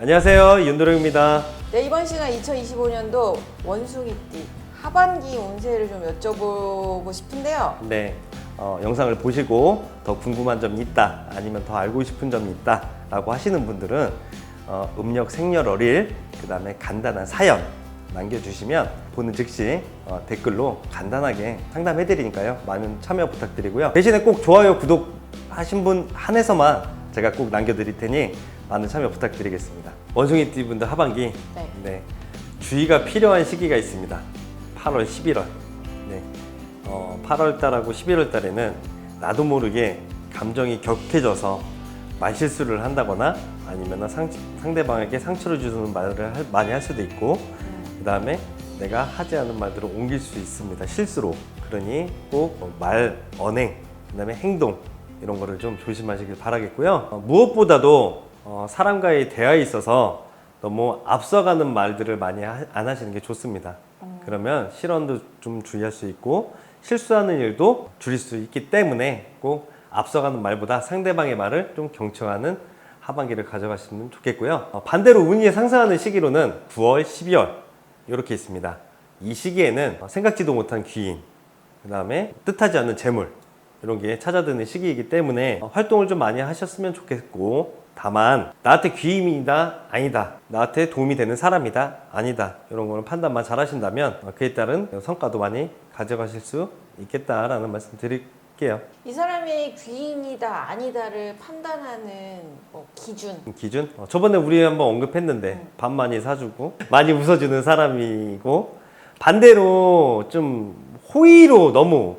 안녕하세요, 윤도령입니다. 네, 이번 시간 2025년도 원숭이띠 하반기 운세를 좀 여쭤보고 싶은데요. 네, 영상을 보시고 더 궁금한 점이 있다, 아니면 더 알고 싶은 점이 있다 라고 하시는 분들은 음력 생년월일, 그 다음에 간단한 사연 남겨주시면 보는 즉시 댓글로 간단하게 상담해 드리니까요, 많은 참여 부탁드리고요. 대신에 꼭 좋아요, 구독 하신 분 한해서만 제가 꼭 남겨드릴 테니 많은 참여 부탁드리겠습니다. 원숭이띠 분들 하반기 네, 주의가 필요한 시기가 있습니다. 8월, 11월. 네, 8월 달하고 11월 달에는 나도 모르게 감정이 격해져서 말실수를 한다거나 아니면 상대방에게 상처를 주는 말을 많이 할 수도 있고, 그 다음에 내가 하지 않은 말들을 옮길 수 있습니다, 실수로. 그러니 꼭 말, 언행, 그 다음에 행동, 이런 거를 좀 조심하시길 바라겠고요. 무엇보다도 사람과의 대화에 있어서 너무 앞서가는 말들을 많이 안 하시는 게 좋습니다. 그러면 실언도 좀 주의할 수 있고 실수하는 일도 줄일 수 있기 때문에 꼭 앞서가는 말보다 상대방의 말을 좀 경청하는 하반기를 가져가시면 좋겠고요. 반대로 운이 상승하는 시기로는 9월, 12월 이렇게 있습니다. 이 시기에는 생각지도 못한 귀인, 그 다음에 뜻하지 않는 재물, 이런 게 찾아드는 시기이기 때문에 활동을 좀 많이 하셨으면 좋겠고, 다만 나한테 귀임이다 아니다, 나한테 도움이 되는 사람이다 아니다, 이런 거는 판단만 잘 하신다면 그에 따른 성과도 많이 가져가실 수 있겠다라는 말씀 드릴게요. 이 사람이 귀인이다 아니다를 판단하는 기준? 저번에 우리 한번 언급했는데 밥 많이 사주고 많이 웃어주는 사람이고, 반대로 좀 호의로 너무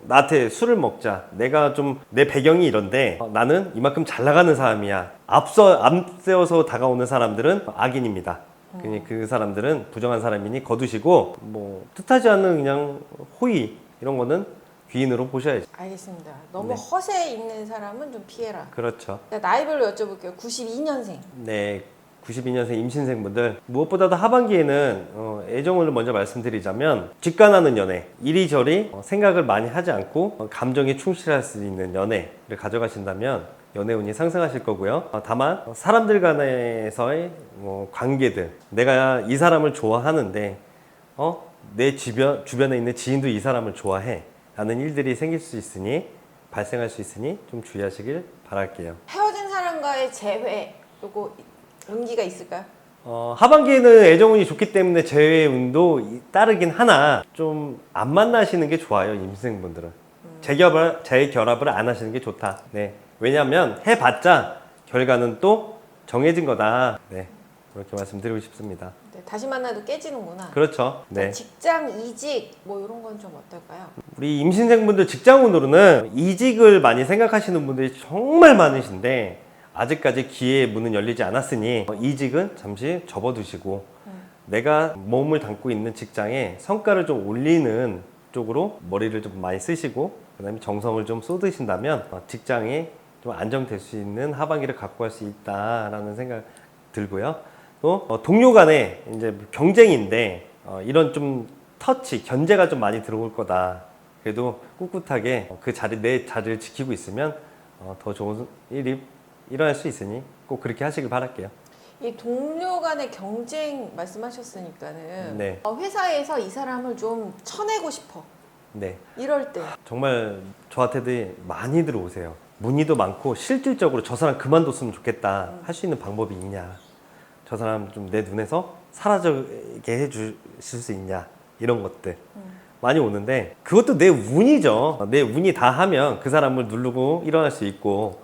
나한테 술을 먹자, 내가 좀 내 배경이 이런데 나는 이만큼 잘 나가는 사람이야, 앞세워서 다가오는 사람들은 악인입니다. 그 사람들은 부정한 사람이니 거두시고, 뭐 뜻하지 않는 그냥 호의, 이런 거는 귀인으로 보셔야죠. 알겠습니다. 너무 네. 허세 있는 사람은 좀 피해라. 그렇죠. 나이별로 여쭤볼게요. 92년생. 네, 92년생 임신생분들, 무엇보다도 하반기에는 애정을 먼저 말씀드리자면, 직관하는 연애, 이리저리 생각을 많이 하지 않고 감정에 충실할 수 있는 연애를 가져가신다면 연애운이 상승하실 거고요. 다만 사람들 간에서의 관계들, 내가 이 사람을 좋아하는데 내 주변에 있는 지인도 이 사람을 좋아해 라는 일들이 발생할 수 있으니 좀 주의하시길 바랄게요. 헤어진 사람과의 재회, 요거 운기가 있을까요? 하반기에는 애정운이 좋기 때문에 재회운도 따르긴 하나, 좀 안 만나시는 게 좋아요. 임신생분들은 재결합을 안 하시는 게 좋다. 네, 왜냐하면 해봤자 결과는 또 정해진 거다. 네, 그렇게 말씀드리고 싶습니다. 네, 다시 만나도 깨지는구나. 그렇죠. 네. 직장 이직 이런 건 좀 어떨까요? 우리 임신생분들 직장운으로는 이직을 많이 생각하시는 분들이 정말 많으신데, 아직까지 기회의 문은 열리지 않았으니 이직은 잠시 접어두시고 내가 몸을 담고 있는 직장에 성과를 좀 올리는 쪽으로 머리를 좀 많이 쓰시고, 그 다음에 정성을 좀 쏟으신다면 직장에 좀 안정될 수 있는 하반기를 갖고 갈 수 있다라는 생각 들고요. 또 동료 간에 이제 경쟁인데 이런 좀 견제가 좀 많이 들어올 거다. 그래도 꿋꿋하게 내 자리를 지키고 있으면 더 좋은 일이 일어날 수 있으니 꼭 그렇게 하시길 바랄게요. 이 동료 간의 경쟁 말씀하셨으니까는 네. 회사에서 이 사람을 좀 쳐내고 싶어. 네. 이럴 때 정말 저한테도 많이 들어오세요. 문의도 많고, 실질적으로 저 사람 그만뒀으면 좋겠다 할 수 있는 방법이 있냐, 저 사람 좀 내 눈에서 사라지게 해주실 수 있냐, 이런 것들 많이 오는데, 그것도 내 운이죠. 내 운이 다 하면 그 사람을 누르고 일어날 수 있고,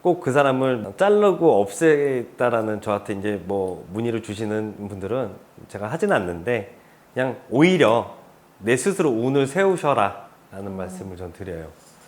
꼭 그 사람을 자르고 없애겠다라는 저한테 이제 문의를 주시는 분들은 제가 하진 않는데, 그냥 오히려 내 스스로 운을 세우셔라 라는 말씀을 전 드려요.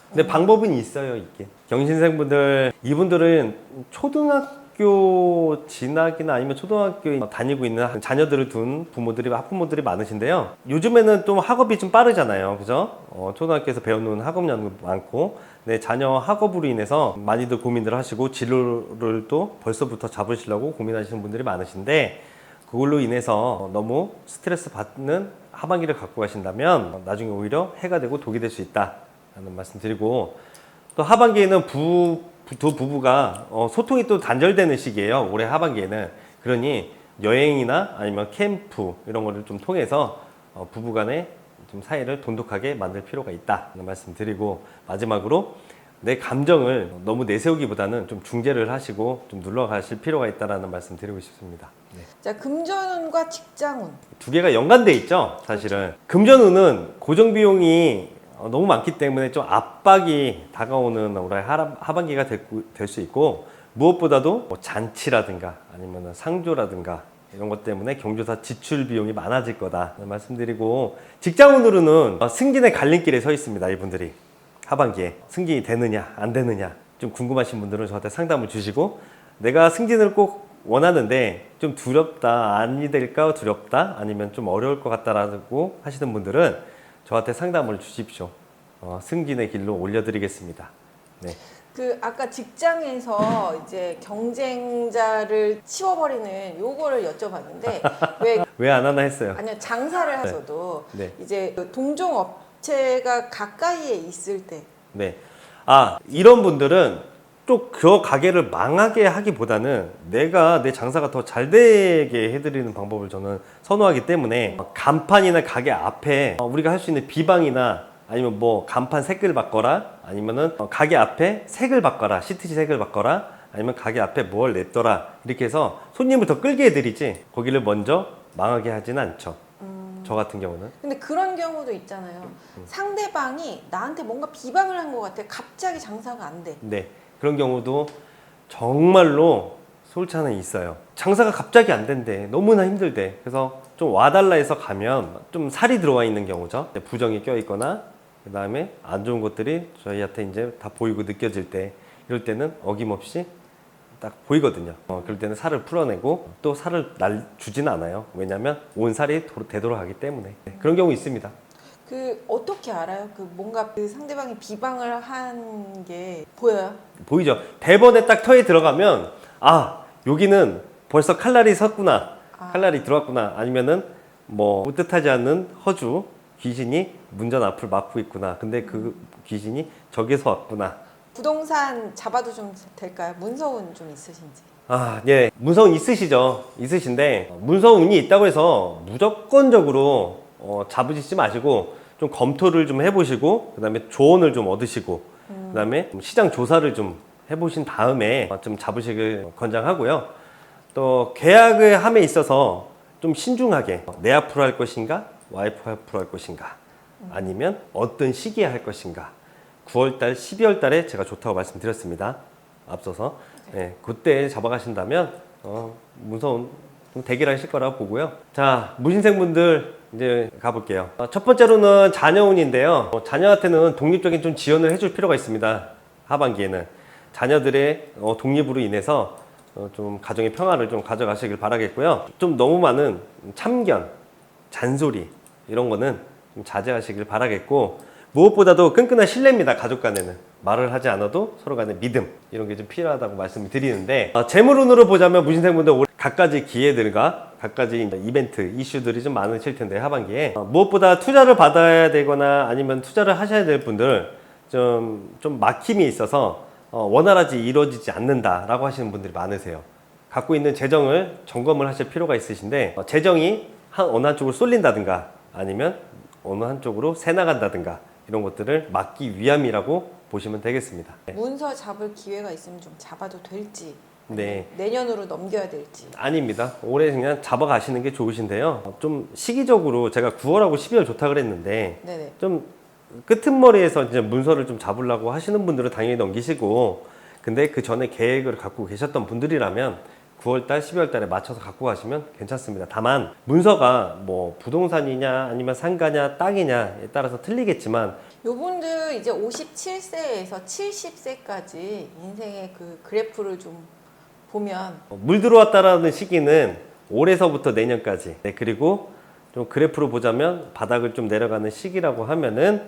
근데 방법은 있어요, 이게. 경신생분들, 이분들은 초등학교 진학이나 아니면 초등학교에 다니고 있는 자녀들을 둔 학부모들이 많으신데요. 요즘에는 또 학업이 좀 빠르잖아요, 그죠? 초등학교에서 배우는 학업량도 많고, 내 자녀 학업으로 인해서 많이들 고민들 하시고 진로를 또 벌써부터 잡으시려고 고민하시는 분들이 많으신데, 그걸로 인해서 너무 스트레스 받는 하반기를 갖고 가신다면 나중에 오히려 해가 되고 독이 될 수 있다라는 말씀 드리고, 또 하반기에는 두 부부가 소통이 또 단절되는 시기예요. 올해 하반기에는 그러니 여행이나 아니면 캠프 이런 거를 좀 통해서 부부간에 좀 사이를 돈독하게 만들 필요가 있다는 말씀 드리고, 마지막으로 내 감정을 너무 내세우기보다는 좀 중재를 하시고 좀 눌러가실 필요가 있다는 말씀 드리고 싶습니다. 네. 자, 금전운과 직장운. 두 개가 연관돼 있죠, 사실은. 금전운은 고정 비용이 너무 많기 때문에 좀 압박이 다가오는 올해 하반기가 될 수 있고, 무엇보다도 뭐 잔치라든가 아니면 상조라든가 이런 것 때문에 경조사 지출 비용이 많아질 거다 말씀드리고, 직장운으로는 승진의 갈림길에 서 있습니다. 이분들이 하반기에 승진이 되느냐 안 되느냐 좀 궁금하신 분들은 저한테 상담을 주시고, 내가 승진을 꼭 원하는데 좀 두렵다, 아니 될까 두렵다, 아니면 좀 어려울 것 같다라고 하시는 분들은 저한테 상담을 주십시오. 승진의 길로 올려드리겠습니다. 네. 그 아까 직장에서 이제 경쟁자를 치워버리는 요거를 여쭤봤는데 왜 안 하나 했어요. 아니요, 장사를 하셔도 네. 이제 그 동종 업체가 가까이에 있을 때. 네. 이런 분들은 또 그 가게를 망하게 하기보다는 내가 내 장사가 더 잘 되게 해드리는 방법을 저는 선호하기 때문에, 간판이나 가게 앞에 우리가 할 수 있는 비방이나 아니면 뭐 간판 색을 바꿔라, 아니면은 가게 앞에 색을 바꿔라, 시트지 색을 바꿔라, 아니면 가게 앞에 뭘 냈더라, 이렇게 해서 손님을 더 끌게 해드리지 거기를 먼저 망하게 하지는 않죠. 저 같은 경우는. 근데 그런 경우도 있잖아요. 상대방이 나한테 뭔가 비방을 한 것 같아. 갑자기 장사가 안 돼. 네. 그런 경우도 정말로 솔찬은 있어요. 장사가 갑자기 안 된대. 너무나 힘들대. 그래서 좀 와달라 해서 가면 좀 살이 들어와 있는 경우죠. 부정이 껴 있거나 그 다음에 안 좋은 것들이 저희한테 이제 다 보이고 느껴질 때, 이럴 때는 어김없이 딱 보이거든요. 그럴 때는 살을 풀어내고, 또 살을 주지는 않아요. 왜냐면 온 살이 되도록 하기 때문에. 네, 그런 경우 있습니다. 그 어떻게 알아요? 그 뭔가 그 상대방이 비방을 한 게 보여요? 보이죠? 대번에 딱 터에 들어가면, 여기는 벌써 칼날이 섰구나, 칼날이 들어왔구나, 아니면은 뭐 뜻하지 않는 허주 귀신이 문전 앞을 막고 있구나, 근데 그 귀신이 저기서 왔구나. 부동산 잡아도 좀 될까요? 문서운 좀 있으신지. 예. 문서운 있으신데, 문서운이 있다고 해서 무조건적으로 잡으시지 마시고, 좀 검토를 좀 해보시고, 그 다음에 조언을 좀 얻으시고, 그 다음에 시장 조사를 좀 해보신 다음에 좀 잡으시길 권장하고요. 또 계약을 함에 있어서 좀 신중하게, 내 앞으로 할 것인가, 와이프 앞으로 할 것인가, 아니면 어떤 시기에 할 것인가. 9월달, 12월달에 제가 좋다고 말씀드렸습니다. 앞서서. 네, 그때 잡아가신다면 무서운 대기를 하실 거라고 보고요. 자, 무신생분들 이제 가볼게요. 첫 번째로는 자녀운인데요. 자녀한테는 독립적인 좀 지원을 해줄 필요가 있습니다. 하반기에는 자녀들의 독립으로 인해서 좀 가정의 평화를 좀 가져가시길 바라겠고요. 좀 너무 많은 참견, 잔소리 이런 거는 좀 자제하시길 바라겠고, 무엇보다도 끈끈한 신뢰입니다. 가족 간에는 말을 하지 않아도 서로 간의 믿음, 이런 게 좀 필요하다고 말씀을 드리는데, 재물운으로 보자면 무신생분들 올해 갖가지 기회들과 갖가지 이벤트, 이슈들이 좀 많으실 텐데, 하반기에 무엇보다 투자를 받아야 되거나 아니면 투자를 하셔야 될 분들 좀 막힘이 있어서 원활하지 이루어지지 않는다라고 하시는 분들이 많으세요. 갖고 있는 재정을 점검을 하실 필요가 있으신데, 재정이 어느 한쪽으로 쏠린다든가 아니면 어느 한쪽으로 새 나간다든가 이런 것들을 막기 위함이라고 보시면 되겠습니다. 네. 문서 잡을 기회가 있으면 좀 잡아도 될지, 네. 내년으로 넘겨야 될지. 아닙니다. 올해 그냥 잡아가시는 게 좋으신데요. 좀 시기적으로 제가 9월하고 12월 좋다 그랬는데, 네네. 좀 끄트머리에서 이제 문서를 좀 잡으려고 하시는 분들은 당연히 넘기시고, 근데 그 전에 계획을 갖고 계셨던 분들이라면 9월달, 12월달에 맞춰서 갖고 가시면 괜찮습니다. 다만 문서가 뭐 부동산이냐 아니면 상가냐 땅이냐에 따라서 틀리겠지만, 요분들 이제 57세에서 70세까지 인생의 그 그래프를 좀 보면 물 들어왔다라는 시기는 올해서부터 내년까지, 네, 그리고 좀 그래프로 보자면 바닥을 좀 내려가는 시기라고 하면은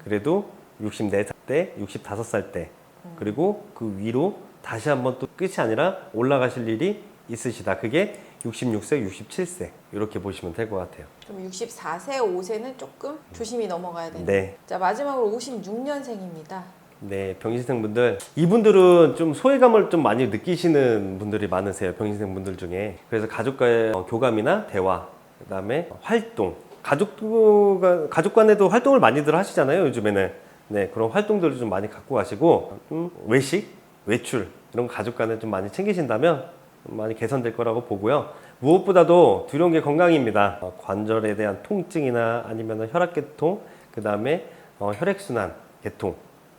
그래도 64살 때, 65살 때, 그리고 그 위로 다시 한번 또 끝이 아니라 올라가실 일이 있으시다. 그게 66세, 67세 이렇게 보시면 될 것 같아요. 좀 64세, 5세는 조금 조심히 넘어가야 되는. 네. 자, 마지막으로 56년생입니다. 네, 병신생분들 이분들은 좀 소외감을 좀 많이 느끼시는 분들이 많으세요. 병신생분들 중에. 그래서 가족과의 교감이나 대화, 그다음에 활동, 가족 간에도 활동을 많이들 하시잖아요. 요즘에는. 네, 그런 활동들을 좀 많이 갖고 가시고 외식, 외출 이런 거 가족 간에 좀 많이 챙기신다면 좀 많이 개선될 거라고 보고요. 무엇보다도 두려운 게 건강입니다. 관절에 대한 통증이나 아니면 혈압계통, 그다음에 혈액순환 계통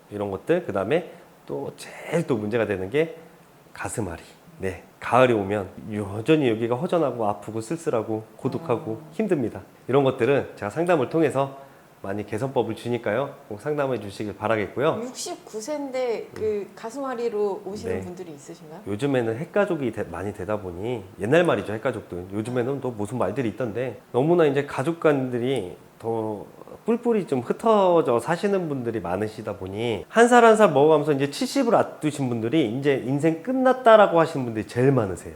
이런 것들, 그 다음에 또 제일 또 문제가 되는 게 가슴앓이. 네, 가을이 오면 여전히 여기가 허전하고 아프고 쓸쓸하고 고독하고 힘듭니다. 이런 것들은 제가 상담을 통해서 많이 개선법을 주니까요. 꼭 상담해 주시길 바라겠고요. 69세인데 그 가슴앓이로 오시는 네. 분들이 있으신가요? 요즘에는 핵가족이 많이 되다 보니 옛날 말이죠, 핵가족들. 요즘에는 또 무슨 말들이 있던데 너무나 이제 가족간들이 더 뿔뿔이 좀 흩어져 사시는 분들이 많으시다 보니 한 살 한 살 먹어가면서 이제 70을 앞두신 분들이 이제 인생 끝났다라고 하시는 분들이 제일 많으세요.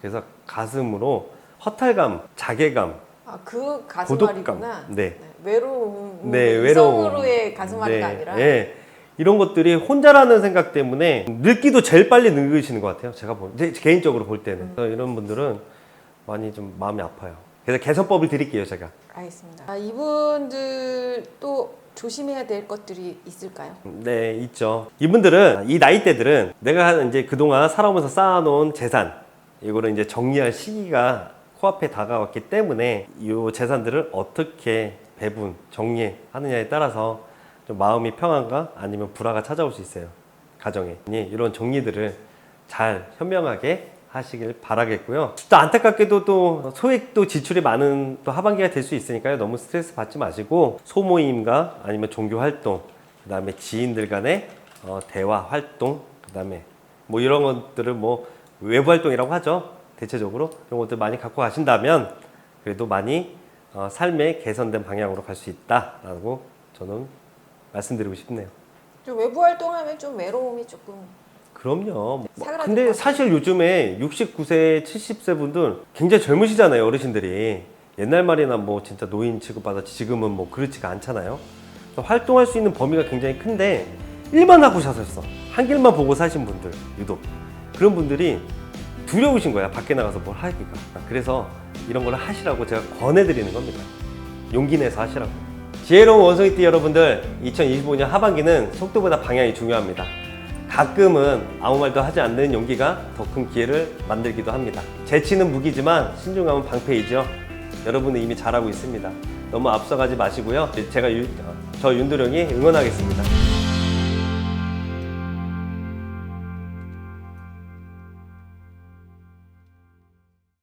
그래서 가슴으로 허탈감, 자괴감, 아, 그 가슴앓이구나. 네. 외로움, 네, 외로움. 이성으로의 가슴앓이가 네, 아니라. 네. 이런 것들이 혼자라는 생각 때문에 늙기도 제일 빨리 늙으시는 것 같아요. 제 개인적으로 볼 때는. 그래서 이런 분들은 많이 좀 마음이 아파요. 그래서 개선법을 드릴게요, 제가. 알겠습니다. 아, 이분들 또 조심해야 될 것들이 있을까요? 네, 있죠. 이분들은, 이 나이대들은 내가 이제 그동안 살아오면서 쌓아놓은 재산, 이거를 이제 정리할 시기가 코앞에 다가왔기 때문에 이 재산들을 어떻게 배분, 정리하느냐에 따라서 좀 마음이 평안과 아니면 불화가 찾아올 수 있어요. 가정에. 이런 정리들을 잘 현명하게 하시길 바라겠고요. 또 안타깝게도 또 소액도 지출이 많은 또 하반기가 될 수 있으니까요. 너무 스트레스 받지 마시고 소모임과 아니면 종교 활동, 그 다음에 지인들 간의 대화 활동, 그 다음에 뭐 이런 것들을 뭐 외부 활동이라고 하죠. 대체적으로 이런 것들 많이 갖고 가신다면 그래도 많이 삶의 개선된 방향으로 갈 수 있다라고 저는 말씀드리고 싶네요. 좀 외부 활동하면 좀 외로움이 조금. 그럼요. 사그라들 근데 것 사실 요즘에 69세, 70세 분들 굉장히 젊으시잖아요, 어르신들이. 옛날 말이나 뭐 진짜 노인 취급받아 지금은 뭐 그렇지가 않잖아요. 활동할 수 있는 범위가 굉장히 큰데 일만 하고 사셨어. 한 길만 보고 사신 분들 유독 그런 분들이 두려우신 거야. 밖에 나가서 뭘 하기가. 그래서 이런 걸 하시라고 제가 권해드리는 겁니다. 용기 내서 하시라고. 지혜로운 원숭이띠 여러분들, 2025년 하반기는 속도보다 방향이 중요합니다. 가끔은 아무 말도 하지 않는 용기가 더 큰 기회를 만들기도 합니다. 재치는 무기지만 신중함은 방패이죠. 여러분은 이미 잘하고 있습니다. 너무 앞서가지 마시고요. 제가 저 윤도령이 응원하겠습니다.